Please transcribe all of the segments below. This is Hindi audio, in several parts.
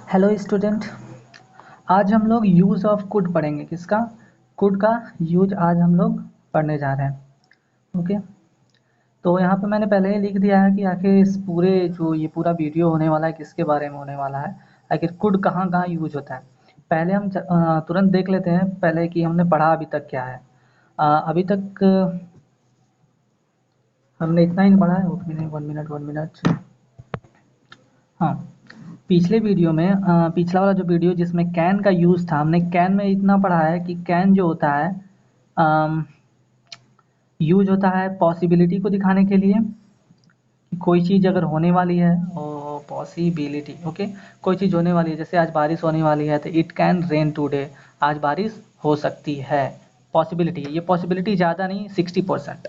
Hello student. आज हम लोग यूज़ ऑफ कुड पढ़ेंगे। किसका? कुड का यूज आज हम लोग पढ़ने जा रहे हैं। ओके, तो यहाँ पे मैंने पहले ही लिख दिया है कि आखिर इस पूरे जो ये पूरा वीडियो होने वाला है किसके बारे में होने वाला है, आखिर कुड कहाँ कहाँ यूज होता है। पहले हम तुरंत देख लेते हैं पहले कि हमने पढ़ा अभी तक क्या है। अभी तक हमने इतना ही पढ़ा है। 1 मिनट 1 मिनट। हाँ, पिछले वीडियो में पिछला वाला जो वीडियो जिसमें कैन का यूज़ था, हमने कैन में इतना पढ़ा है कि कैन जो होता है यूज होता है पॉसिबिलिटी को दिखाने के लिए कि कोई चीज़ अगर होने वाली है, और पॉसिबिलिटी, ओके, कोई चीज़ होने वाली है, जैसे आज बारिश होने वाली है तो इट कैन रेन टुडे, आज बारिश हो सकती है। पॉसिबिलिटी, ये पॉसिबिलिटी ज़्यादा नहीं, 60%,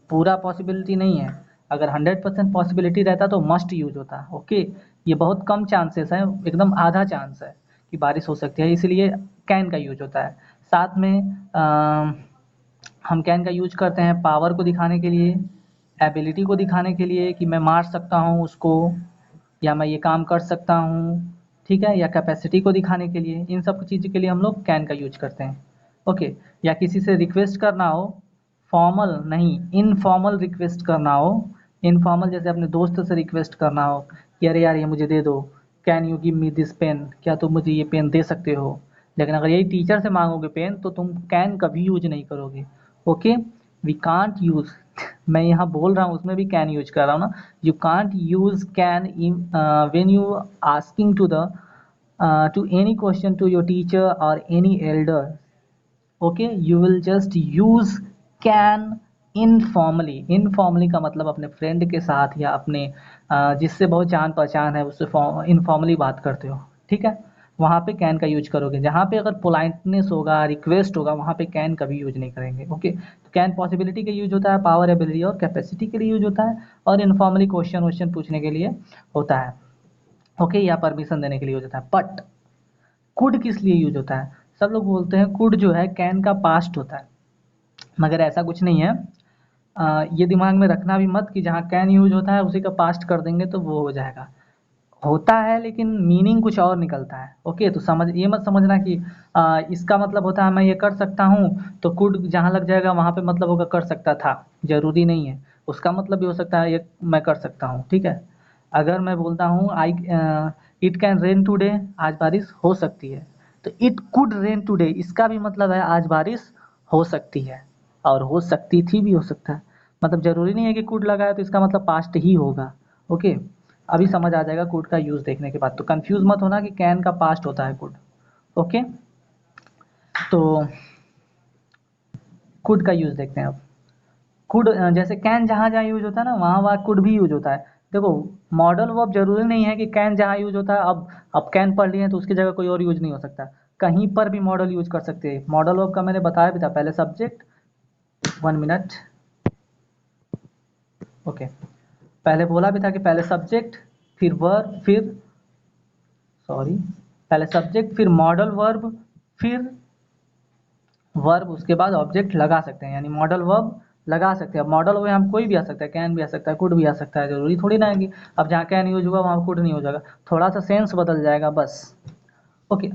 पूरा पॉसिबिलिटी नहीं है। अगर 100% पॉसिबिलिटी रहता तो मस्ट यूज होता। ओके, ये बहुत कम चांसेस है, एकदम आधा चांस है कि बारिश हो सकती है, इसलिए कैन का यूज होता है। साथ में हम कैन का यूज करते हैं पावर को दिखाने के लिए, एबिलिटी को दिखाने के लिए कि मैं मार सकता हूँ उसको, या मैं ये काम कर सकता हूँ, ठीक है, या कैपेसिटी को दिखाने के लिए। इन सब चीज़ के लिए हम लोग कैन का यूज करते हैं। ओके, या किसी से रिक्वेस्ट करना हो, फॉर्मल नहीं इनफॉर्मल रिक्वेस्ट करना हो, इनफॉर्मल जैसे अपने दोस्त से रिक्वेस्ट करना हो कि अरे यार ये मुझे दे दो, can you give me this pen, क्या तुम मुझे ये पेन दे सकते हो। लेकिन अगर यही टीचर से मांगोगे पेन तो तुम कैन कभी यूज नहीं करोगे। ओके, वी कांट यूज मैं यहाँ बोल रहा हूँ उसमें भी कैन यूज कर रहा हूँ ना। You can't use can when you asking to the to any question to your teacher or any elder. Okay, you will just use can informally. Informally का मतलब अपने फ्रेंड के साथ या अपने जिससे बहुत जान पहचान है उससे इनफॉर्मली बात करते हो, ठीक है, वहाँ पे कैन का यूज करोगे। जहाँ पे अगर पोलाइटनेस होगा, रिक्वेस्ट होगा, वहाँ पे कैन कभी यूज नहीं करेंगे। ओके, तो कैन पॉसिबिलिटी के यूज होता है, पावर, एबिलिटी और कैपेसिटी के लिए यूज होता है, और इनफॉर्मली क्वेश्चन वोश्चन पूछने के लिए होता है। ओके, या परमिशन देने के लिए यूज होता है। बट कुड किस लिए यूज होता है? सब लोग बोलते हैं कुड जो है कैन का पास्ट होता है, मगर ऐसा कुछ नहीं है। ये दिमाग में रखना भी मत कि जहाँ कैन यूज होता है उसी का पास्ट कर देंगे तो वो हो जाएगा। होता है लेकिन मीनिंग कुछ और निकलता है। ओके, तो समझ ये मत समझना कि इसका मतलब होता है मैं ये कर सकता हूँ, तो कुड जहाँ लग जाएगा वहाँ पे मतलब होगा कर सकता था, जरूरी नहीं है। उसका मतलब भी हो सकता है ये मैं कर सकता हूँ, ठीक है। अगर मैं बोलता हूँ आई इट कैन रेन टुडे, आज बारिश हो सकती है, तो इट कुड रेन टुडे इसका भी मतलब है आज बारिश हो सकती है, और हो सकती थी भी हो सकता है। मतलब जरूरी नहीं है कि कुड लगा है तो इसका मतलब पास्ट ही होगा। ओके, अभी समझ आ जाएगा कुड का यूज देखने के बाद। तो कंफ्यूज मत होना कि कैन का पास्ट होता है कुड। ओके, तो कुड का यूज देखते हैं अब। कुड जैसे कैन जहाँ जहाँ यूज होता है ना वहाँ वहाँ कुड भी यूज होता है। देखो, मॉडल वर्ब जरूरी नहीं है कि कैन जहाँ यूज होता है, अब कैन पढ़ लिए तो उसकी जगह कोई और यूज नहीं हो सकता। कहीं पर भी मॉडल यूज कर सकते हैं। मॉडल वर्ब का मैंने बताया भी था, पहले सब्जेक्ट, 1 मिनट, ओके, पहले बोला भी था कि पहले सब्जेक्ट, फिर वर्ब, फिर सॉरी, पहले सब्जेक्ट फिर मॉडल वर्ब, फिर वर्ब, उसके बाद ऑब्जेक्ट लगा सकते हैं, यानी मॉडल वर्ब लगा सकते हैं। अब मॉडल वर्ब हम कोई भी आ सकता है, कैन भी आ सकता है, कुड भी आ सकता है, जरूरी थोड़ी ना है कि अब जहाँ कैन यूज हुआ वहाँ कुड नहीं हो जाएगा, थोड़ा सा सेंस बदल जाएगा बस। ओके,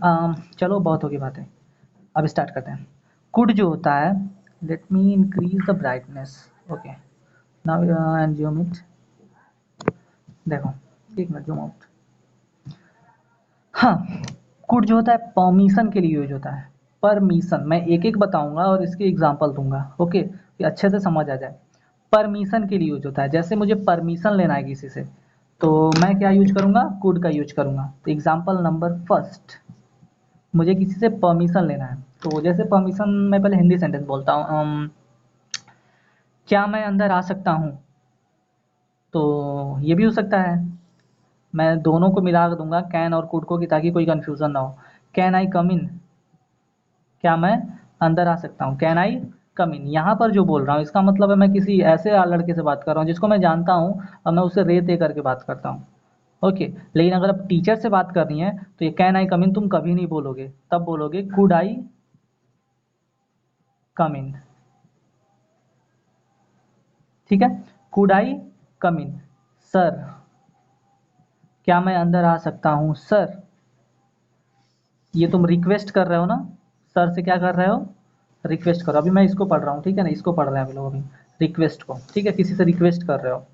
चलो बहुत होगी बातें, अब स्टार्ट करते हैं। कुड जो होता है, let me increase the brightness. Okay, now and zoom it, देखो, 1 मिनट जूम आउट। हाँ, कुड जो होता है परमिशन के लिए यूज होता है। परमिशन मैं एक एक बताऊंगा और इसके एग्जांपल दूंगा, ओके, कि अच्छे से समझ आ जाए। परमिशन के लिए यूज होता है, जैसे मुझे परमिशन लेना है किसी से, तो मैं क्या यूज करूंगा? कुड का यूज करूंगा। तो एग्जांपल नंबर फर्स्ट, मुझे किसी से परमिशन लेना है, तो जैसे परमिशन मैं पहले हिंदी सेंटेंस बोलता हूँ, क्या मैं अंदर आ सकता हूँ, तो ये भी हो सकता है। मैं दोनों को मिला दूंगा, कैन और कुड को, कि ताकि कोई कंफ्यूजन ना हो। कैन आई कम इन, क्या मैं अंदर आ सकता हूँ, कैन आई कम इन। यहाँ पर जो बोल रहा हूँ इसका मतलब है मैं किसी ऐसे लड़के से बात कर रहा हूँ जिसको मैं जानता हूँ, और मैं उससे रे ते करके बात करता हूँ। ओके, लेकिन अगर अब टीचर से बात करनी है तो ये कैन आई कम इन तुम कभी नहीं बोलोगे, तब बोलोगे कुड आई कम इन, ठीक है। Could I come in, sir, क्या मैं अंदर आ सकता हूँ सर, ये तुम रिक्वेस्ट कर रहे हो ना, सर से क्या कर रहे हो, रिक्वेस्ट करो। अभी मैं इसको पढ़ रहा हूँ, ठीक है ना, इसको पढ़ रहे हैं अभी लोग, अभी रिक्वेस्ट को, ठीक है, किसी से रिक्वेस्ट कर रहे हो,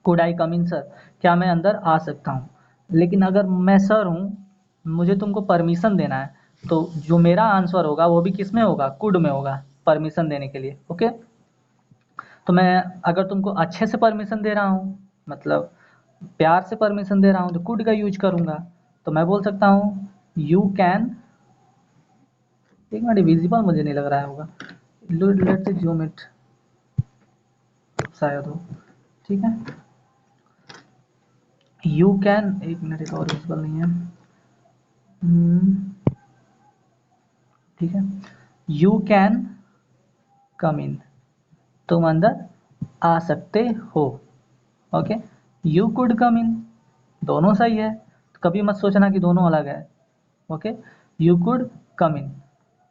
could I come in sir, क्या मैं अंदर आ सकता हूँ। लेकिन अगर मैं सर हूँ, मुझे तुमको परमिशन देना है, तो जो मेरा आंसर होगा वो भी किस में होगा, कुड में होगा, परमिशन देने के लिए। ओके, तो मैं अगर तुमको अच्छे से परमिशन दे रहा हूँ, मतलब प्यार से परमिशन दे रहा हूँ, तो कुड का यूज करूँगा। तो मैं बोल सकता हूँ यू कैन, एक मिनट, विजिबल मुझे नहीं लग रहा होगा, लेट्स जूम इट, शायद हो, ठीक है। यू कैन, एक मिनट, एक और विजिबल नहीं है, ठीक है, यू कैन कम इन, तुम अंदर आ सकते हो। ओके, यू कुड कम इन, दोनों सही है, तो कभी मत सोचना कि दोनों अलग है। ओके, यू कुड कम इन,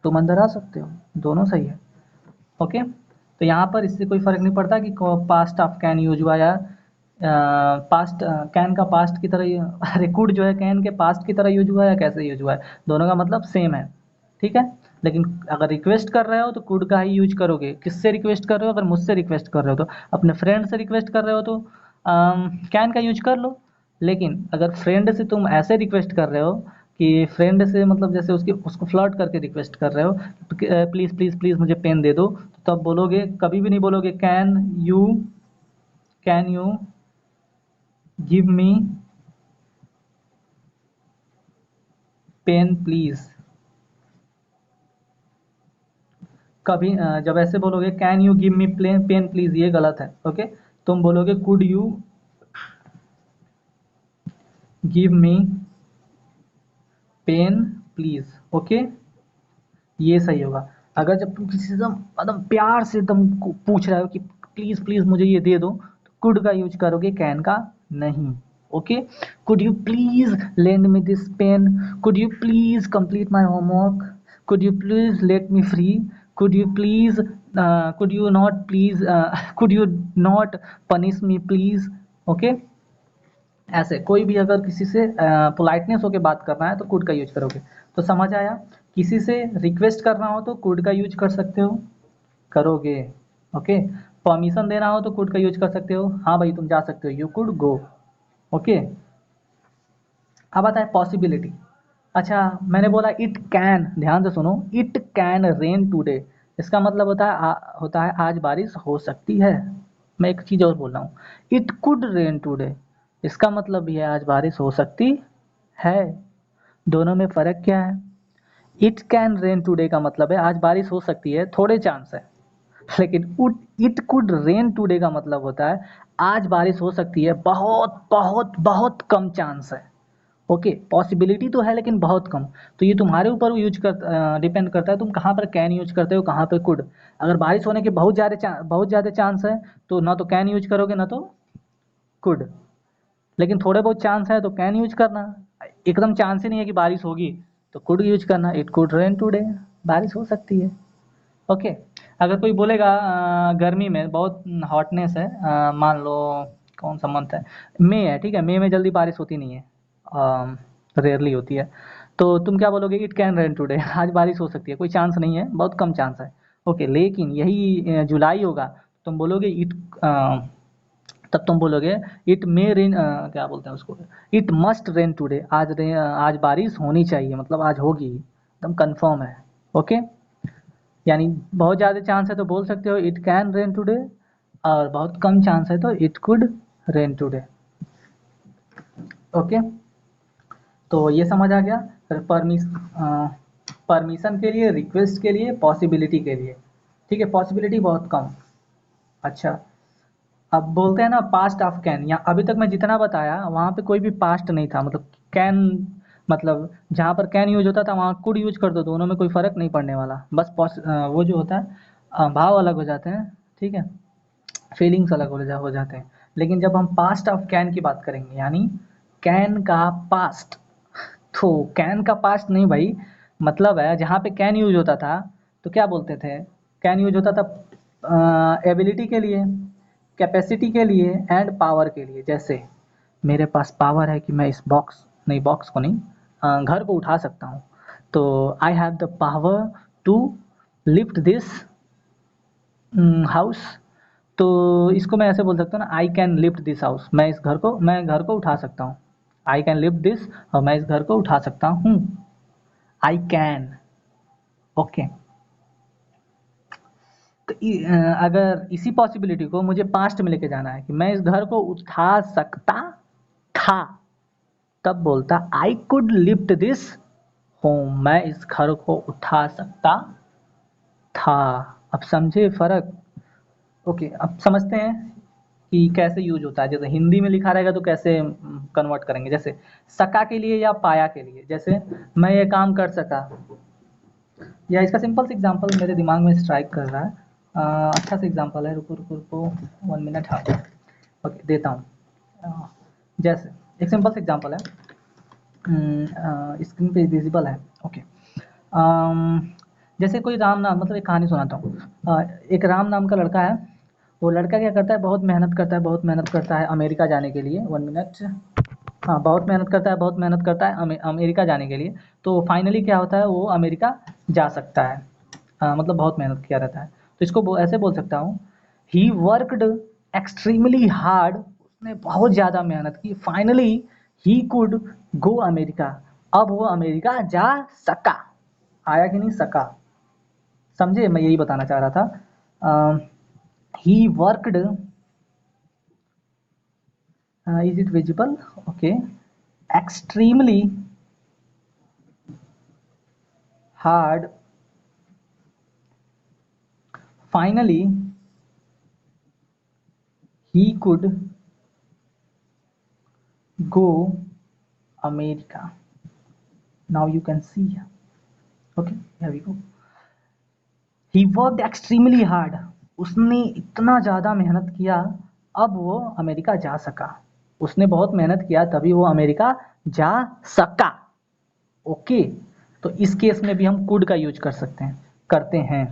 तुम अंदर आ सकते हो, दोनों सही है। ओके, तो यहाँ पर इससे कोई फर्क नहीं पड़ता कि पास्ट ऑफ कैन यूज हुआ या पास्ट कैन का पास्ट की तरह अरे कुड जो है कैन के पास्ट की तरह यूज हुआ है या कैसे यूज हुआ है, दोनों का मतलब सेम है, ठीक है। लेकिन अगर रिक्वेस्ट कर रहे हो तो कुड का ही यूज करोगे। किससे रिक्वेस्ट कर रहे हो, अगर मुझसे रिक्वेस्ट कर रहे हो तो, अपने फ्रेंड से रिक्वेस्ट कर रहे हो तो कैन का यूज कर लो। लेकिन अगर फ्रेंड से तुम ऐसे रिक्वेस्ट कर रहे हो कि फ्रेंड से मतलब जैसे उसकी उसको फ्लर्ट करके रिक्वेस्ट कर रहे हो, प्लीज़ प्लीज़ प्लीज़ मुझे पेन दे दो, तो तब बोलोगे, कभी भी नहीं बोलोगे can you give me pen please. कभी जब ऐसे बोलोगे can you give me pen please, ये गलत है। ओके, तुम बोलोगे could you give me pen please. Okay, ये सही होगा। अगर जब तुम किसी से एकदम एकदम प्यार से एकदम पूछ रहे हो कि प्लीज़ प्लीज़ मुझे ये दे दो, तो कुड का यूज करोगे, कैन का नहीं। Okay, could you please lend me this pen, could you please complete my homework, could you please let me free, could you please could you not please could you not punish me please. Okay, ऐसे कोई भी अगर किसी से पोलाइटनेस होके बात करना है तो कुड का यूज करोगे। तो समझ आया, किसी से रिक्वेस्ट करना हो तो कुड का यूज कर सकते हो, करोगे। ओके, परमिशन देना हो तो कुड का यूज कर सकते हो, हाँ भाई तुम जा सकते हो, यू कुड गो। ओके, अब आता है पॉसिबिलिटी। अच्छा, मैंने बोला इट कैन, ध्यान से सुनो, इट कैन रेन टूडे, इसका मतलब होता है आज बारिश हो सकती है। मैं एक चीज़ और बोल रहा हूँ, इट कुड रेन टूडे, इसका मतलब भी है आज बारिश हो सकती है। दोनों में फ़र्क क्या है? इट कैन रेन टुडे का मतलब है आज बारिश हो सकती है, थोड़े चांस है। लेकिन इट कुड रेन टुडे का मतलब होता है आज बारिश हो सकती है, बहुत बहुत बहुत कम चांस है। ओके, पॉसिबिलिटी तो है लेकिन बहुत कम। तो ये तुम्हारे ऊपर डिपेंड करता है तुम कहाँ पर कैन यूज करते हो, कहाँ पर कुड। अगर बारिश होने के बहुत ज़्यादा चांस है तो ना तो कैन यूज करोगे ना तो कुड। लेकिन थोड़े बहुत चांस है तो कैन यूज करना, एकदम चांस ही नहीं है कि बारिश होगी तो कुड यूज करना, इट कुड रेन टुडे, बारिश हो सकती है। ओके, अगर कोई बोलेगा गर्मी में बहुत हॉटनेस है, मान लो कौन सा मंथ है, मई है, ठीक है, मई में जल्दी बारिश होती नहीं है, रेयरली होती है, तो तुम क्या बोलोगे, इट कैन रेन टुडे, आज बारिश हो सकती है, कोई चांस नहीं है, बहुत कम चांस है। ओके, लेकिन यही जुलाई होगा, तुम बोलोगे तब तुम बोलोगे इट मे रेन, क्या बोलते हैं उसको, इट मस्ट रेन टुडे, आज बारिश होनी चाहिए, मतलब आज होगी, एकदम कंफर्म है। ओके, यानी बहुत ज़्यादा चांस है तो बोल सकते हो इट कैन रेन टुडे, और बहुत कम चांस है तो it could rain today. Okay, तो ये समझ आ गया। फिर परमिशन के लिए, रिक्वेस्ट के लिए, पॉसिबिलिटी के लिए, ठीक है, पॉसिबिलिटी बहुत कम। अच्छा, अब बोलते हैं ना पास्ट ऑफ कैन, या अभी तक मैं जितना बताया वहाँ पे कोई भी पास्ट नहीं था, मतलब कैन, मतलब जहाँ पर कैन यूज होता था वहाँ कुड यूज कर दो, दोनों में कोई फर्क नहीं पड़ने वाला, बस वो जो होता है भाव अलग हो जाते हैं, ठीक है, फीलिंग्स अलग हो जाते हैं। लेकिन जब हम पास्ट ऑफ कैन की बात करेंगे, यानी कैन का पास्ट, तो कैन का पास्ट नहीं भाई, मतलब है जहाँ पे कैन यूज होता था तो क्या बोलते थे, कैन यूज होता था एबिलिटी के लिए, कैपेसिटी के लिए एंड पावर के लिए। जैसे मेरे पास पावर है कि मैं इस बॉक्स नहीं, बॉक्स को नहीं, घर को उठा सकता हूँ, तो I have the power to lift this house. तो इसको मैं ऐसे बोल सकता हूँ ना, I can lift this house, मैं घर को उठा सकता हूँ। आई कैन लिफ्ट दिस, और मैं इस घर को उठा सकता हूँ। I can. ओके। तो अगर इसी पॉसिबिलिटी को मुझे पास्ट में लेके जाना है कि मैं इस घर को उठा सकता था, तब बोलता I could lift this home, मैं इस घर को उठा सकता था। अब समझे फर्क? ओके, अब समझते हैं कि कैसे यूज होता है। जैसे हिंदी में लिखा रहेगा तो कैसे कन्वर्ट करेंगे, जैसे सका के लिए या पाया के लिए। जैसे मैं ये काम कर सका, या इसका सिंपल सा एग्जांपल मेरे दिमाग में स्ट्राइक कर रहा है। अच्छा सा एग्जांपल है, रुको रुको रुको 1 मिनट। हाँ, ओके देता हूँ। जैसे एक सिंपल सा एग्जांपल है, स्क्रीन पे विजिबल है। ओके। जैसे कोई राम नाम, मतलब एक कहानी सुनाता हूँ। एक राम नाम का लड़का है। वो लड़का क्या करता है, बहुत मेहनत करता है, बहुत मेहनत करता है अमेरिका जाने के लिए। 1 मिनट। हाँ, बहुत मेहनत करता है, बहुत मेहनत करता है अमेरिका जाने के लिए। तो फाइनली क्या होता है, वो अमेरिका जा सकता है। मतलब बहुत मेहनत किया रहता है। तो इसको ऐसे बोल सकता हूँ, ही वर्कड एक्सट्रीमली हार्ड, उसने बहुत ज़्यादा मेहनत की। Finally he could go America, अब वो अमेरिका जा सका। आया कि नहीं सका? समझे, मैं यही बताना चाह रहा था। He worked, is it visible? Okay. Extremely hard, finally he could go America. Now you can see. Okay, here we go. He worked extremely hard. उसने इतना ज़्यादा मेहनत किया, अब वो अमेरिका जा सका। उसने बहुत मेहनत किया तभी वो अमेरिका जा सका। ओके। तो इस केस में भी हम कुड का यूज कर सकते हैं, करते हैं।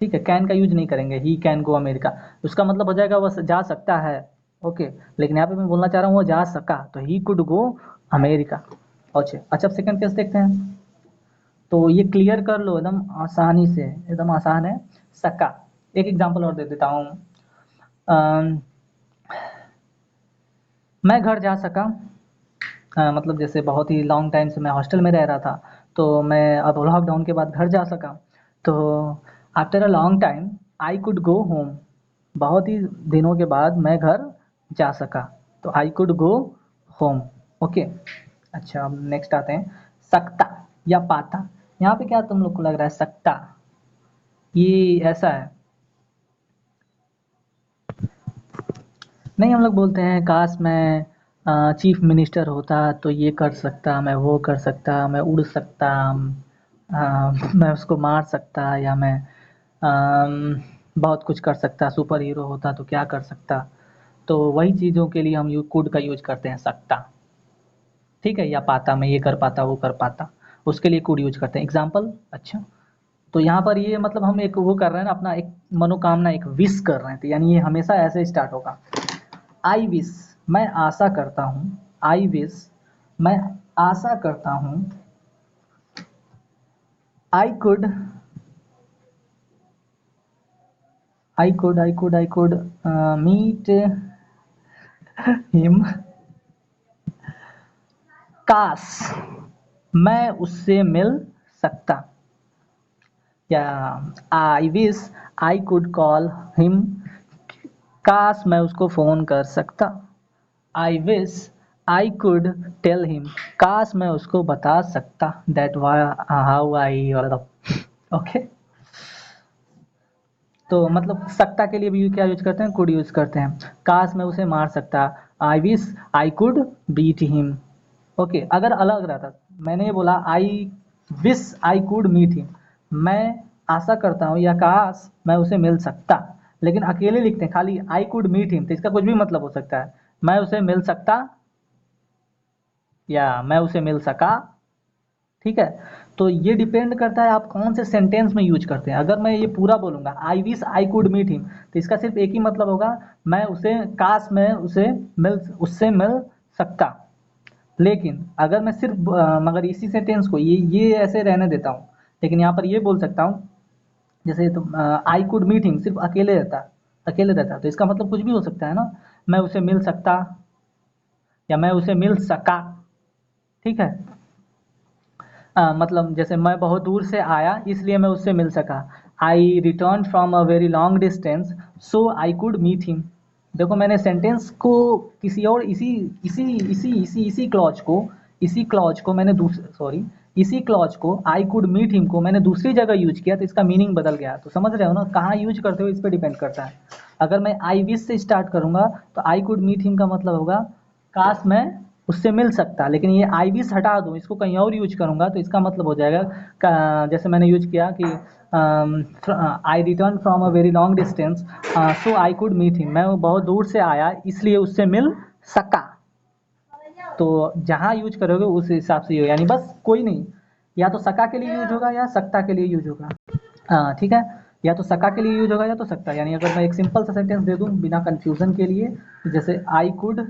ठीक है, कैन का यूज नहीं करेंगे। ही कैन गो अमेरिका, उसका मतलब हो जाएगा वो जा सकता है। ओके। लेकिन यहाँ पे मैं बोलना चाह रहा हूँ वो जा सका, तो ही कुड गो अमेरिका। अच्छा, सेकंड केस देखते हैं। तो ये क्लियर कर लो एकदम आसानी से, एकदम आसान है। सका। एक एग्जांपल और दे देता हूँ। अम, मैं घर जा सका। मतलब जैसे बहुत ही लॉन्ग टाइम से मैं हॉस्टल में रह रहा था, तो मैं अब लॉकडाउन के बाद घर जा सका। तो after a long time I could go home, बहुत ही दिनों के बाद मैं घर जा सका। तो I could go home. Okay. अच्छा, अब नेक्स्ट आते हैं, सकता या पाता। यहाँ पे क्या तुम लोग को लग रहा है, सकता ये ऐसा है? नहीं, हम लोग बोलते हैं काश मैं चीफ मिनिस्टर होता तो ये कर सकता, मैं वो कर सकता, मैं उड़ सकता, मैं उसको मार सकता, या मैं बहुत कुछ कर सकता, सुपर हीरो होता तो क्या कर सकता। तो वही चीज़ों के लिए हम यू कुड का यूज करते हैं, सकता। ठीक है, या पाता, मैं ये कर पाता, वो कर पाता, उसके लिए कुड यूज करते हैं। एग्जाम्पल। अच्छा, तो यहाँ पर ये मतलब हम एक वो कर रहे हैं ना, अपना एक मनोकामना, एक विश कर रहे हैं, तो यानी ये हमेशा ऐसे स्टार्ट होगा। आई विश, मैं आशा करता हूँ। आई विश, मैं आशा करता हूँ। I could, I could meet him. काश, मैं उससे मिल सकता। या I wish I could call him, काश मैं उसको फोन कर सकता। I wish I could tell him, काश मैं उसको बता सकता दैट हाउ आई। ओके। तो मतलब सकता के लिए भी क्या यूज करते हैं, कुड यूज करते हैं। काश मैं उसे मार सकता, I wish I could beat him. Okay, अगर अलग रहता, मैंने ये बोला I wish I could meet him, मैं आशा करता हूँ या काश मैं उसे मिल सकता, लेकिन अकेले लिखते हैं खाली आई कुड मीट हिम, तो इसका कुछ भी मतलब हो सकता है। मैं उसे मिल सकता, या मैं उसे मिल सका। ठीक है। तो ये डिपेंड करता है आप कौन से सेंटेंस में यूज करते हैं। अगर मैं ये पूरा बोलूंगा I wish I could meet him, तो इसका सिर्फ एक ही मतलब होगा, मैं उसे, काश मैं उसे मिल, उससे मिल सकता। लेकिन अगर मैं सिर्फ मगर इसी सेंटेंस को ये ऐसे रहने देता हूँ, लेकिन यहाँ पर ये बोल सकता हूँ, जैसे तो आई कुड मीट हिम सिर्फ अकेले रहता, तो इसका मतलब कुछ भी हो सकता है ना, मैं उसे मिल सकता या मैं उसे मिल सका, ठीक है। मतलब जैसे मैं बहुत दूर से आया इसलिए मैं उससे मिल सका, I return from a very long distance so I could meet him. देखो मैंने सेंटेंस को किसी और इसी क्लॉज को मैंने इसी क्लॉज को आई कुड मीट हिम को मैंने दूसरी जगह यूज किया, तो इसका मीनिंग बदल गया। तो समझ रहे हो ना, कहाँ यूज करते हो इस पर डिपेंड करता है। अगर मैं आई विश से स्टार्ट करूंगा तो आई कुड मीट हिम का मतलब होगा काश मैं उससे मिल सकता, लेकिन ये आई विश हटा दूं, इसको कहीं और यूज करूंगा तो इसका मतलब हो जाएगा जैसे मैंने यूज किया कि I return from a very long distance so I could meet him, मैं बहुत दूर से आया इसलिए उससे मिल सका। तो जहाँ यूज करोगे उस हिसाब से, यानी बस कोई नहीं, या तो सका के लिए यूज होगा या सकता के लिए यूज होगा। ठीक है, या तो सका के लिए यूज होगा या तो सकता। यानी अगर मैं एक सिंपल सा सेंटेंस दे दूं बिना कंफ्यूजन के लिए, जैसे I could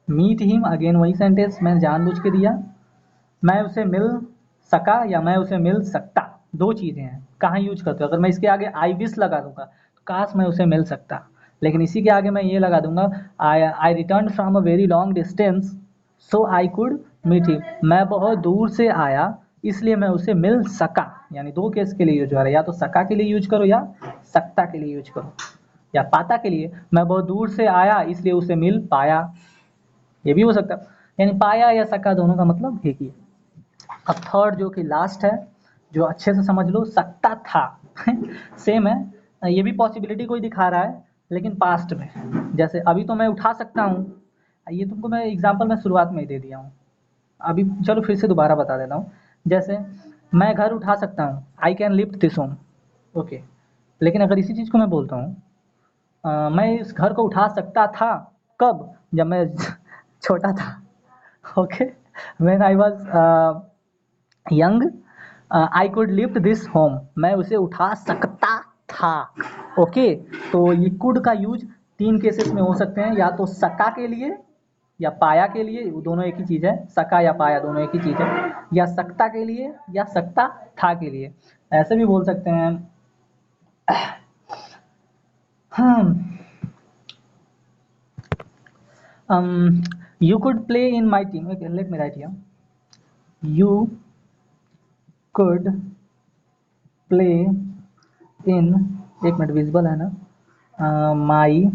meet him, again वही सेंटेंस मैंने जानबूझ के दिया, मैं उसे मिल सका या मैं उसे मिल सकता, दो चीजें हैं, कहाँ यूज करते हो। अगर मैं इसके आगे आई विश लगा दूंगा तो काश मैं उसे मिल सकता, लेकिन इसी के आगे मैं ये लगा दूंगा I return from a very long distance so I could meet him, मैं बहुत दूर से आया इसलिए मैं उसे मिल सका। यानी दो केस के लिए यूज हो रहा है, या तो सका के लिए यूज करो या सकता के लिए यूज करो। या पाता के लिए, मैं बहुत दूर से आया इसलिए उसे मिल पाया, ये भी हो सकता है। यानी पाया या सका दोनों का मतलब एक ही है। अब थर्ड जो कि लास्ट है, जो अच्छे से समझ लो, सकता था सेम है, ये भी पॉसिबिलिटी को ही दिखा रहा है लेकिन पास्ट में। जैसे अभी तो मैं उठा सकता हूँ, ये तुमको मैं एग्जांपल में शुरुआत में ही दे दिया हूँ, अभी चलो फिर से दोबारा बता देता हूँ। जैसे मैं घर उठा सकता हूँ, आई can lift this home, okay. लेकिन अगर इसी चीज़ को मैं बोलता हूँ मैं इस घर को उठा सकता था, कब? जब मैं छोटा था, okay, when I was young I could lift this home, मैं उसे उठा सकता था, ओके। तो ये कुड का यूज तीन केसेस में हो सकते हैं, या तो सका के लिए या पाया के लिए, वो दोनों एक ही चीज़ है, सका या पाया दोनों एक ही चीज़ है, या सकता के लिए या सकता था के लिए, ऐसे भी बोल सकते हैं। हम you could play in my team, okay, let me write here, you could play in, एक मिनट विजिबल है ना, माई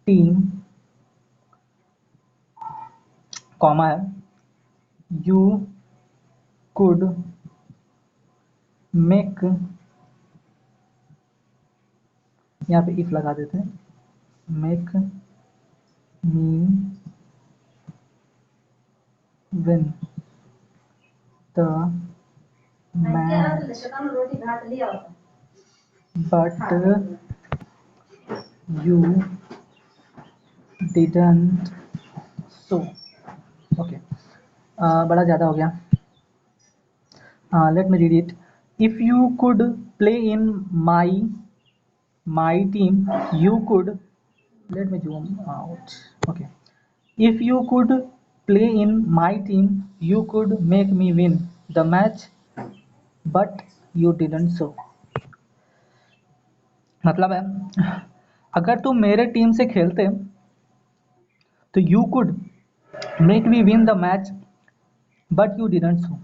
टीम, कॉमा है, यू कुड मेक, यहाँ पे इफ लगा देते हैं, make me win the match but you didn't so, okay. बड़ा ज़्यादा हो गया, let me read it. If you could play in my team, you could, let me zoom out, okay. If you could play in my team, you could make me win the match but you didn't so। मतलब है अगर तुम मेरे टीम से खेलते तो you could make me win the match but you didn't so,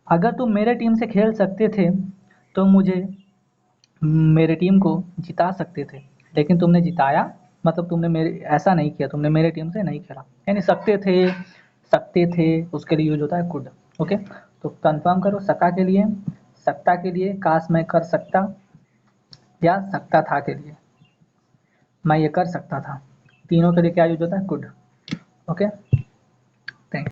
अगर तुम मेरे टीम से खेल सकते थे तो मुझे मेरे टीम को जिता सकते थे, लेकिन तुमने जिताया, मतलब तुमने मेरे ऐसा नहीं किया, तुमने मेरे टीम से नहीं खेला। यानी सकते थे उसके लिए यूज होता है कुड, ओके। तो कंफर्म करो, सका के लिए, सकता के लिए काश मैं कर सकता, या सकता था के लिए मैं ये कर सकता था, तीनों के लिए क्या यूज होता है कुड, ओके। थैंक